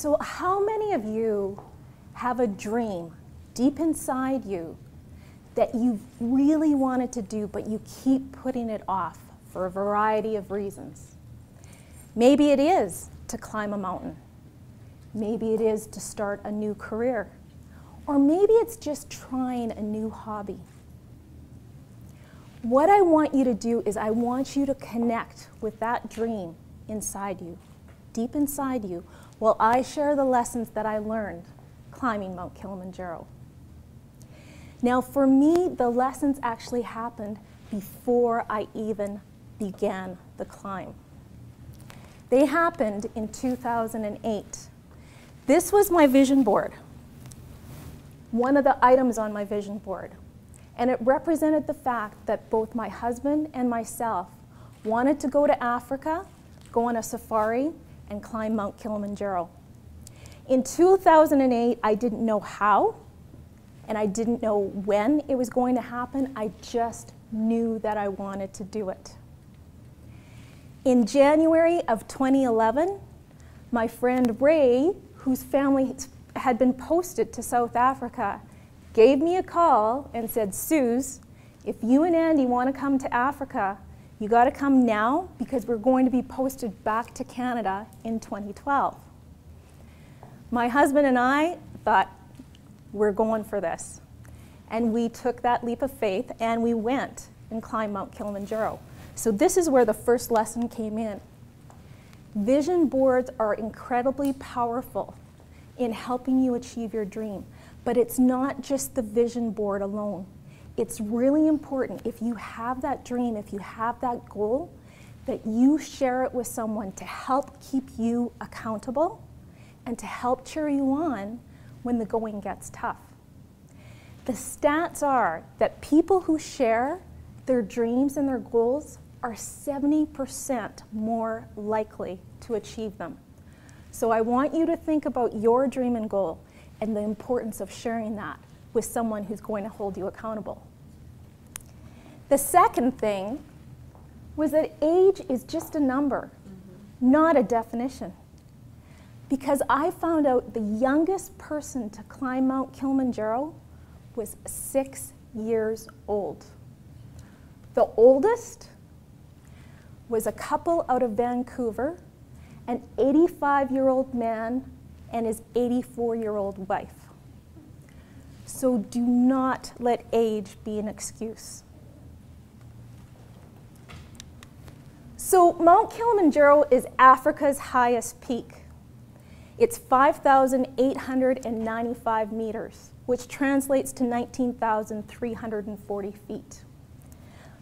So how many of you have a dream deep inside you that you really wanted to do, but you keep putting it off for a variety of reasons? Maybe it is to climb a mountain. Maybe it is to start a new career. Or maybe it's just trying a new hobby. What I want you to do is I want you to connect with that dream inside you, deep inside you, while I share the lessons that I learned climbing Mount Kilimanjaro. Now for me, the lessons actually happened before I even began the climb. They happened in 2008. This was my vision board, one of the items on my vision board. And it represented the fact that both my husband and myself wanted to go to Africa, go on a safari, and climb Mount Kilimanjaro. In 2008, I didn't know how, and I didn't know when it was going to happen. I just knew that I wanted to do it. In January of 2011, my friend Ray, whose family had been posted to South Africa, gave me a call and said, Suze, if you and Andy want to come to Africa, you got to come now because we're going to be posted back to Canada in 2012. My husband and I thought, we're going for this. And we took that leap of faith and we went and climbed Mount Kilimanjaro. So this is where the first lesson came in. Vision boards are incredibly powerful in helping you achieve your dream. But it's not just the vision board alone. It's really important, if you have that dream, if you have that goal, that you share it with someone to help keep you accountable and to help cheer you on when the going gets tough. The stats are that people who share their dreams and their goals are 70% more likely to achieve them. So I want you to think about your dream and goal and the importance of sharing that with someone who's going to hold you accountable. The second thing was that age is just a number, not a definition. Because I found out the youngest person to climb Mount Kilimanjaro was 6 years old. The oldest was a couple out of Vancouver, an 85-year-old man and his 84-year-old wife. So do not let age be an excuse. So Mount Kilimanjaro is Africa's highest peak. It's 5,895 meters, which translates to 19,340 feet.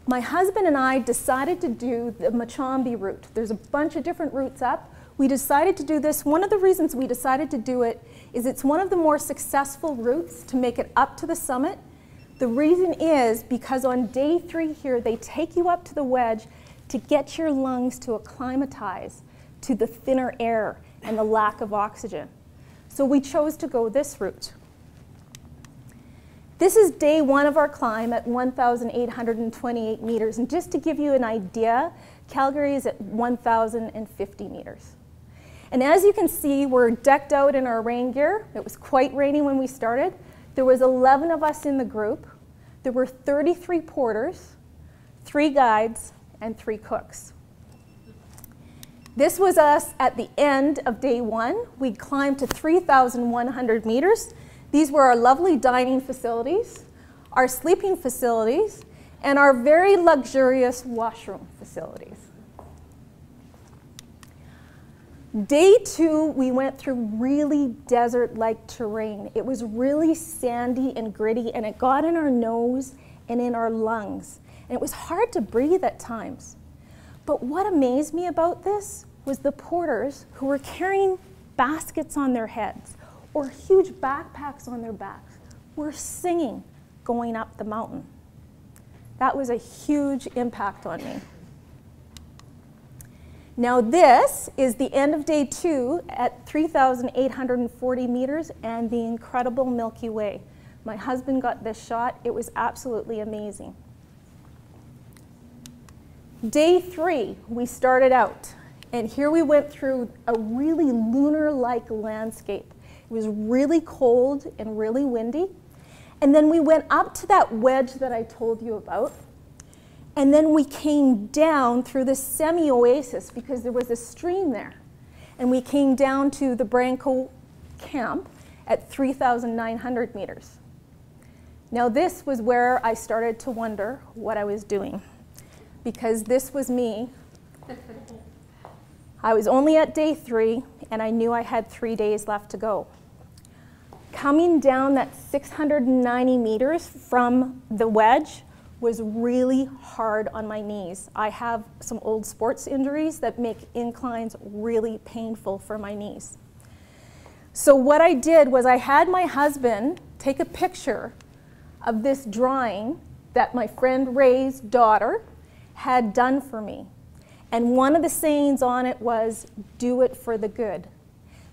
My husband and I decided to do the Machambi route. There's a bunch of different routes up. We decided to do this. One of the reasons we decided to do it is it's one of the more successful routes to make it up to the summit. The reason is because on day 3 here, they take you up to the wedge to get your lungs to acclimatize to the thinner air and the lack of oxygen. So we chose to go this route. This is day 1 of our climb at 1,828 meters. And just to give you an idea, Calgary is at 1,050 meters. And as you can see, we're decked out in our rain gear. It was quite rainy when we started. There was 11 of us in the group. There were 33 porters, 3 guides, and 3 cooks. This was us at the end of day 1. We climbed to 3,100 meters. These were our lovely dining facilities, our sleeping facilities, and our very luxurious washroom facilities. Day 2, we went through really desert-like terrain. It was really sandy and gritty, and it got in our nose and in our lungs. And it was hard to breathe at times. But what amazed me about this was the porters who were carrying baskets on their heads or huge backpacks on their backs were singing going up the mountain. That was a huge impact on me. Now this is the end of day 2 at 3,840 meters and the incredible Milky Way. My husband got this shot. It was absolutely amazing. Day 3, we started out And here we went through a really lunar-like landscape. It was really cold and really windy. And then we went up to that wedge that I told you about. And then we came down through this semi-oasis because there was a stream there. And we came down to the Branco camp at 3,900 meters. Now this was where I started to wonder what I was doing, because this was me. I was only at day 3, and I knew I had 3 days left to go. Coming down that 690 meters from the wedge was really hard on my knees. I have some old sports injuries that make inclines really painful for my knees. So what I did was I had my husband take a picture of this drawing that my friend Ray's daughter had done for me. And one of the sayings on it was, "Do it for the good."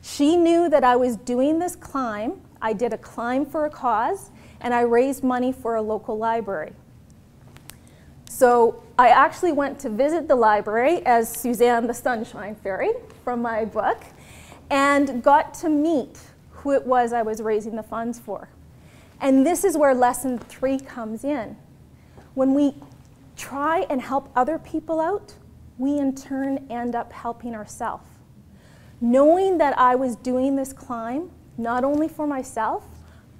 She knew that I was doing this climb. I did a climb for a cause, and I raised money for a local library. So I actually went to visit the library as Susanne the Sunshine Fairy from my book, and got to meet who it was I was raising the funds for. And this is where lesson 3 comes in. When we try and help other people out, we in turn end up helping ourselves. Knowing that I was doing this climb, not only for myself,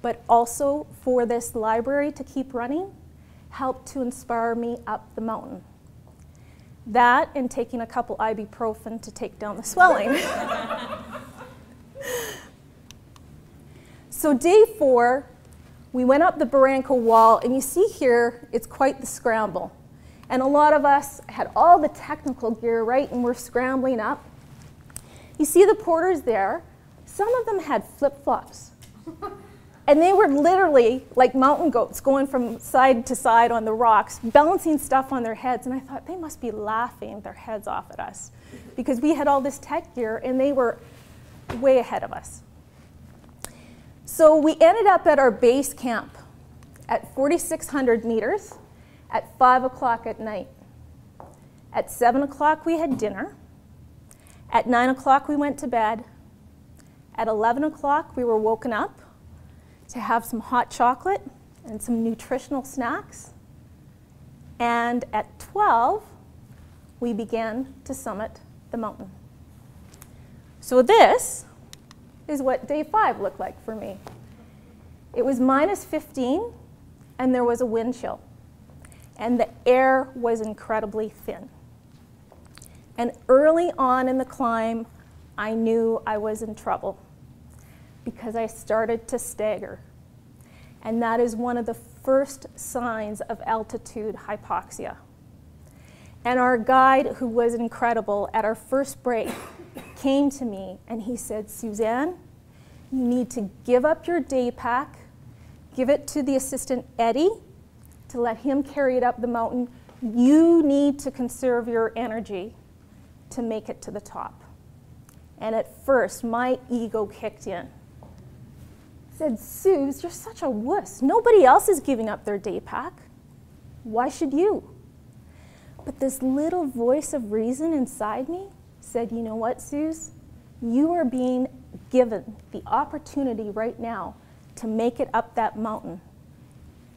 but also for this library to keep running, helped to inspire me up the mountain. That and taking a couple ibuprofen to take down the swelling. So day 4, we went up the Barranco wall, and you see here, it's quite the scramble. And a lot of us had all the technical gear, right, and we're scrambling up. You see the porters there, some of them had flip-flops. And they were literally like mountain goats going from side to side on the rocks, balancing stuff on their heads. And I thought, they must be laughing their heads off at us because we had all this tech gear and they were way ahead of us. So we ended up at our base camp at 4,600 meters at 5 o'clock at night. At 7 o'clock we had dinner. At 9 o'clock we went to bed. At 11 o'clock we were woken up to have some hot chocolate and some nutritional snacks. And at 12, we began to summit the mountain. So this is what day 5 looked like for me. It was -15, and there was a wind chill. And the air was incredibly thin. And early on in the climb, I knew I was in trouble because I started to stagger. And that is one of the first signs of altitude hypoxia. And our guide, who was incredible, at our first break, came to me and he said, "Susanne, you need to give up your day pack, give it to the assistant Eddie to let him carry it up the mountain. You need to conserve your energy to make it to the top." And at first, my ego kicked in. Said, "Suze, you're such a wuss. Nobody else is giving up their day pack. Why should you?" But this little voice of reason inside me said, "You know what, Suze? You are being given the opportunity right now to make it up that mountain.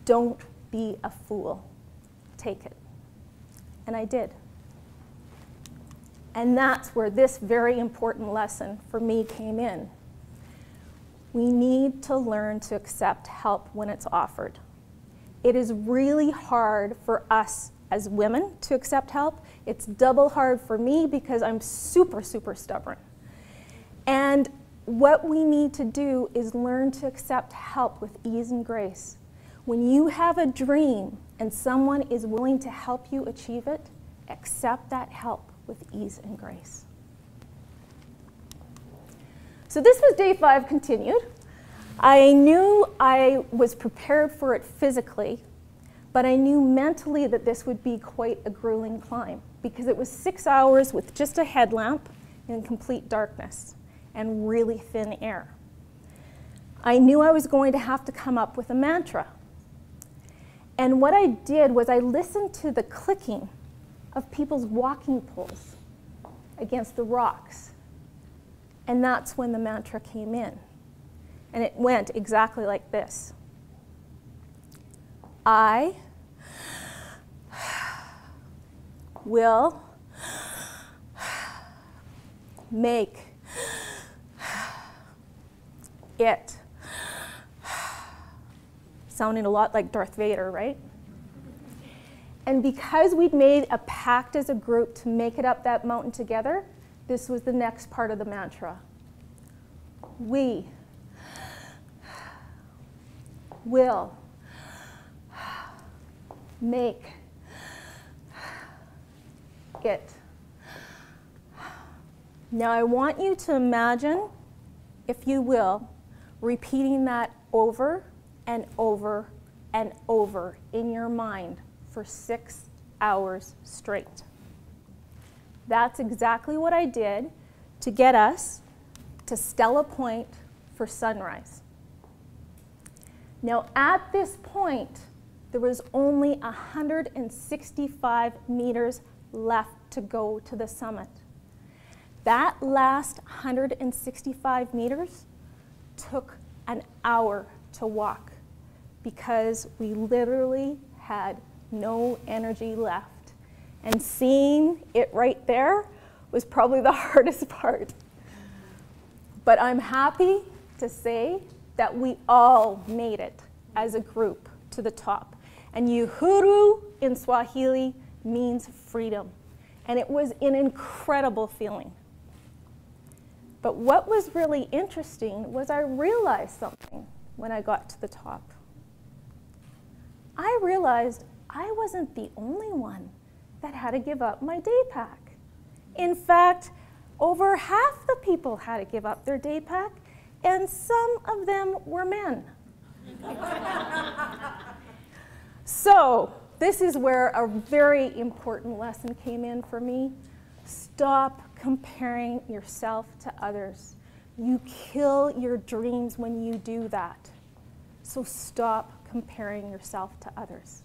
Don't be a fool. Take it." And I did. And that's where this very important lesson for me came in. We need to learn to accept help when it's offered. It is really hard for us as women to accept help. It's double hard for me because I'm super, super stubborn. And what we need to do is learn to accept help with ease and grace. When you have a dream and someone is willing to help you achieve it, accept that help with ease and grace. So this was day 5 continued. I knew I was prepared for it physically, but I knew mentally that this would be quite a grueling climb because it was 6 hours with just a headlamp in complete darkness and really thin air. I knew I was going to have to come up with a mantra. And what I did was I listened to the clicking of people's walking poles. against the rocks. And that's when the mantra came in. And it went exactly like this. I will make it. Sounding a lot like Darth Vader, right? And because we'd made a pact as a group to make it up that mountain together, this was the next part of the mantra. We will make it. Now I want you to imagine, if you will, repeating that over and over and over in your mind for 6 hours straight. That's exactly what I did to get us to Stella Point for sunrise. Now at this point, there was only 165 meters left to go to the summit. That last 165 meters took an hour to walk because we literally had no energy left. And seeing it right there was probably the hardest part. But I'm happy to say that we all made it as a group to the top. And Uhuru in Swahili means freedom. And it was an incredible feeling. But what was really interesting was I realized something when I got to the top. I realized I wasn't the only one that had to give up my day pack. In fact, over half the people had to give up their day pack, and some of them were men. So this is where a very important lesson came in for me. Stop comparing yourself to others. You kill your dreams when you do that. So stop comparing yourself to others.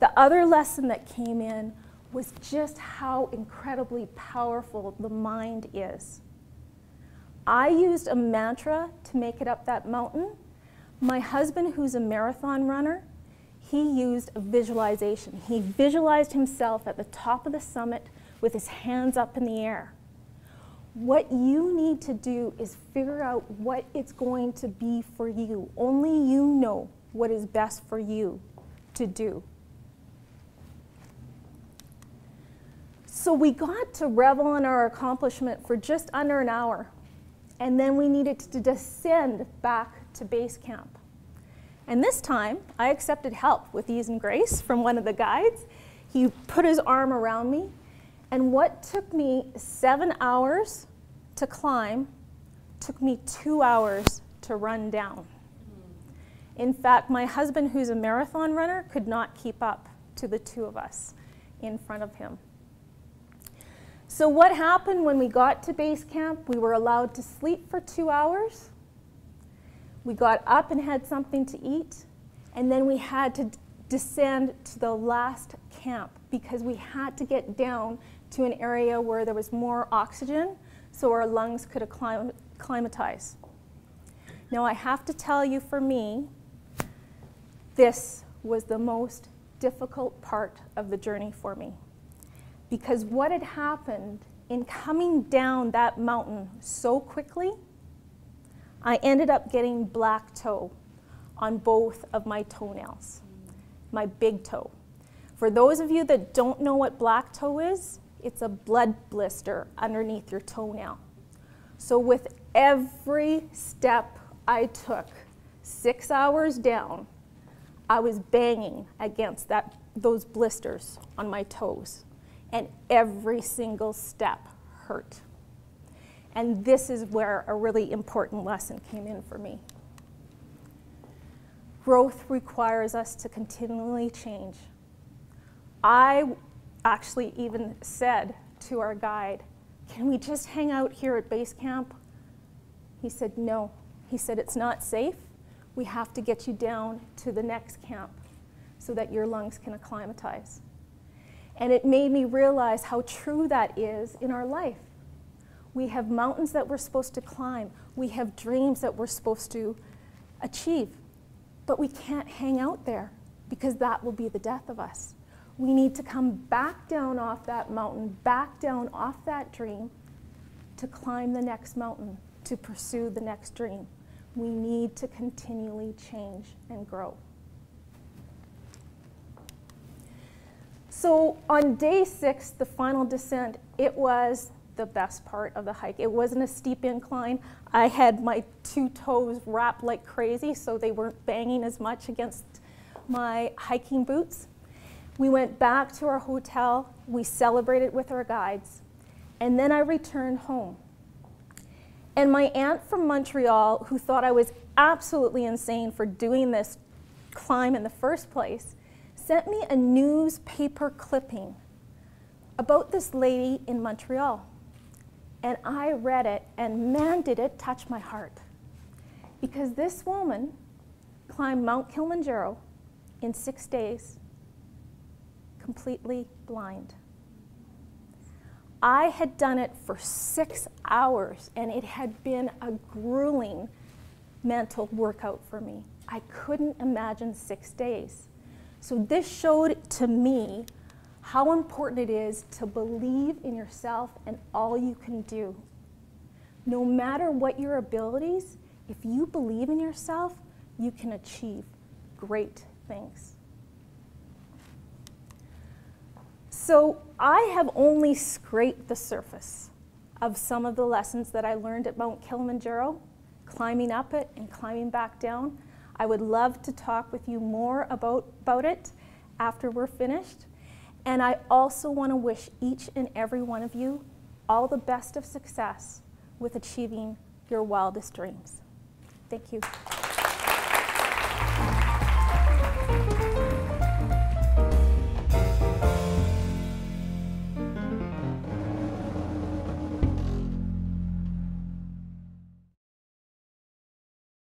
The other lesson that came in was just how incredibly powerful the mind is. I used a mantra to make it up that mountain. My husband, who's a marathon runner, he used a visualization. He visualized himself at the top of the summit with his hands up in the air. What you need to do is figure out what it's going to be for you. Only you know what is best for you to do. So we got to revel in our accomplishment for just under an hour, and then we needed to descend back to base camp. And this time, I accepted help with ease and grace from one of the guides. He put his arm around me, and what took me 7 hours to climb took me 2 hours to run down. In fact, my husband, who's a marathon runner, could not keep up to the two of us in front of him. So what happened when we got to base camp? We were allowed to sleep for 2 hours. We got up and had something to eat, and then we had to descend to the last camp because we had to get down to an area where there was more oxygen so our lungs could acclimatize. Now I have to tell you, for me, this was the most difficult part of the journey for me. Because what had happened in coming down that mountain so quickly, I ended up getting black toe on both of my toenails, my big toe. For those of you that don't know what black toe is, it's a blood blister underneath your toenail. So with every step I took, 6 hours down, I was banging against those blisters on my toes. And every single step hurt. And this is where a really important lesson came in for me. Growth requires us to continually change. I actually even said to our guide, "Can we just hang out here at base camp?" He said, "No." He said, "It's not safe. We have to get you down to the next camp so that your lungs can acclimatize." And it made me realize how true that is in our life. We have mountains that we're supposed to climb. We have dreams that we're supposed to achieve. But we can't hang out there because that will be the death of us. We need to come back down off that mountain, back down off that dream to climb the next mountain, to pursue the next dream. We need to continually change and grow. So on day 6, the final descent, it was the best part of the hike. It wasn't a steep incline. I had my 2 toes wrapped like crazy so they weren't banging as much against my hiking boots. We went back to our hotel, we celebrated with our guides, and then I returned home. And my aunt from Montreal, who thought I was absolutely insane for doing this climb in the first place, sent me a newspaper clipping about this lady in Montreal. And I read it, and man, did it touch my heart. Because this woman climbed Mount Kilimanjaro in 6 days, completely blind. I had done it for 6 hours, and it had been a grueling mental workout for me. I couldn't imagine 6 days. So this showed to me how important it is to believe in yourself and all you can do. No matter what your abilities, if you believe in yourself, you can achieve great things. So I have only scraped the surface of some of the lessons that I learned at Mount Kilimanjaro, climbing up it and climbing back down. I would love to talk with you more about it after we're finished. And I also want to wish each and every one of you all the best of success with achieving your wildest dreams. Thank you.